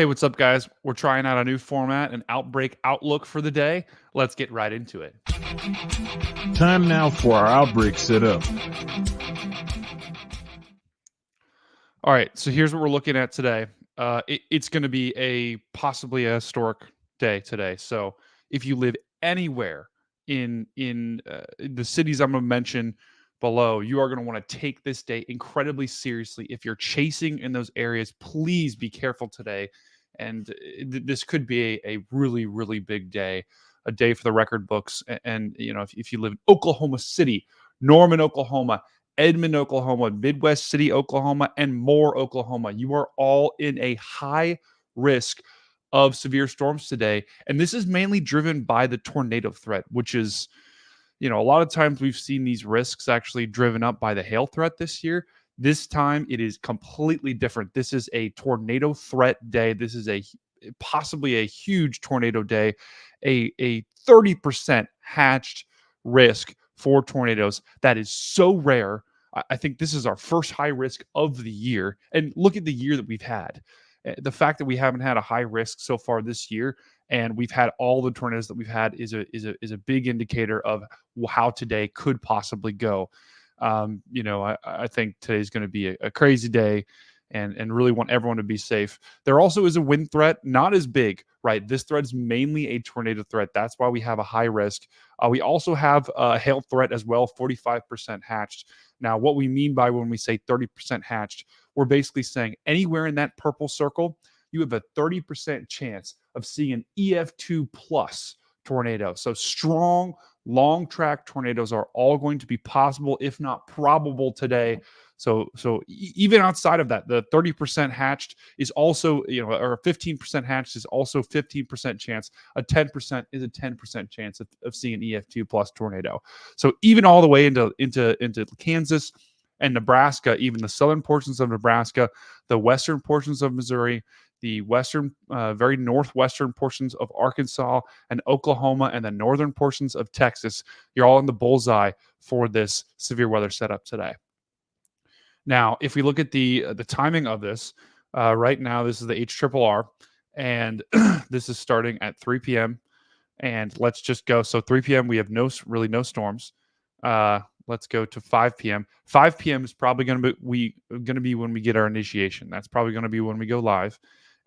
Hey, what's up, guys? We're trying out a new format, an outbreak outlook for the day. Let's get right into it. Time now for our outbreak setup. All right, so here's what we're looking at today. It's going to be possibly a historic day today. So if you live anywhere in the cities I'm going to mention below, you are going to want to take this day incredibly seriously. If you're chasing in those areas, please be careful today. And this could be a really, really big day, a day for the record books. And you know, if you live in Oklahoma City, Norman, Oklahoma, Edmond, Oklahoma, Midwest City, Oklahoma, and more, Oklahoma. You are all in a high risk of severe storms today. And this is mainly driven by the tornado threat, which is, a lot of times we've seen these risks actually driven up by the hail threat this year. This time it is completely different. This is a tornado threat day. This is possibly a huge tornado day, a 30% hatched risk for tornadoes. That is so rare. I think this is our first high risk of the year. And look at the year that we've had. The fact that we haven't had a high risk so far this year, and we've had all the tornadoes that we've had, is a big indicator of how today could possibly go. I think today's going to be a crazy day, and really want everyone to be safe. There also is a wind threat, not as big, right? This threat is mainly a tornado threat. That's why we have a high risk. We also have a hail threat as well, 45% hatched. Now, what we mean by when we say 30% hatched, we're basically saying anywhere in that purple circle, you have a 30% chance of seeing an EF2 plus tornado. So strong, long track tornadoes are all going to be possible, if not probable, today. So even outside of that, the 30% hatched is also, or 15% hatched is also 15% chance. A 10% is a 10% chance of seeing an EF2 plus tornado. So even all the way into Kansas and Nebraska, even the southern portions of Nebraska, the western portions of Missouri, the western, very northwestern portions of Arkansas and Oklahoma, and the northern portions of Texas, you're all in the bullseye for this severe weather setup today. Now, if we look at the timing of this, right now this is the HRRR, and this is starting at 3 p.m. And let's just go. So 3 p.m. we have no storms. Let's go to 5 p.m. 5 p.m. is probably going to be when we get our initiation. That's probably going to be when we go live.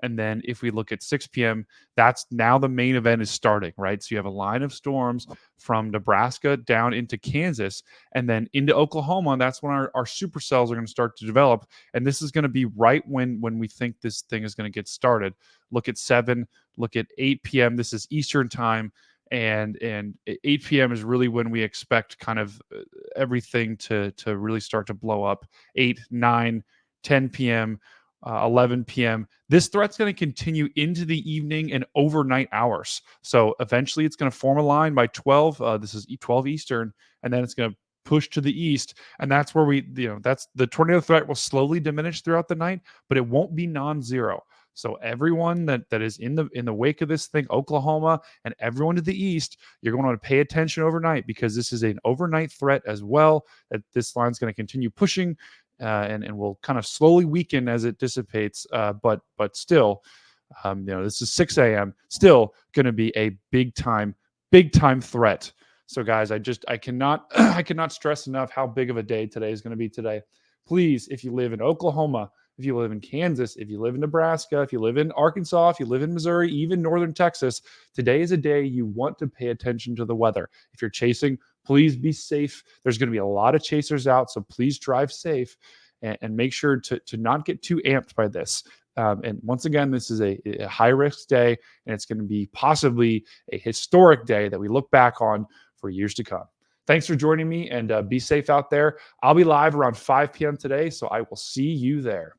And then if we look at 6 p.m., that's now the main event is starting, right? So you have a line of storms from Nebraska down into Kansas and then into Oklahoma. And that's when our supercells are going to start to develop. And this is going to be right when we think this thing is going to get started. Look at 7, look at 8 p.m. This is Eastern time. And 8 p.m. is really when we expect kind of everything to really start to blow up. 8, 9, 10 p.m., 11 p.m. This threat's going to continue into the evening and overnight hours. So eventually it's going to form a line by 12. This is 12 Eastern, and then it's going to push to the east. And that's where that's the tornado threat will slowly diminish throughout the night, but it won't be non-zero. So everyone that is in the wake of this thing, Oklahoma and everyone to the east, you're going to want to pay attention overnight, because this is an overnight threat as well. That this line's going to continue pushing, and will kind of slowly weaken as it dissipates. But still, this is 6 a.m. Still going to be a big time threat. So guys, I cannot I cannot stress enough how big of a day today is going to be today. Please, if you live in Oklahoma, if you live in Kansas, if you live in Nebraska, if you live in Arkansas, if you live in Missouri, even northern Texas, today is a day you want to pay attention to the weather. If you're chasing, please be safe. There's going to be a lot of chasers out, so please drive safe and make sure to not get too amped by this. And once again, this is a high-risk day, and it's going to be possibly a historic day that we look back on for years to come. Thanks for joining me, and be safe out there. I'll be live around 5 p.m. today, so I will see you there.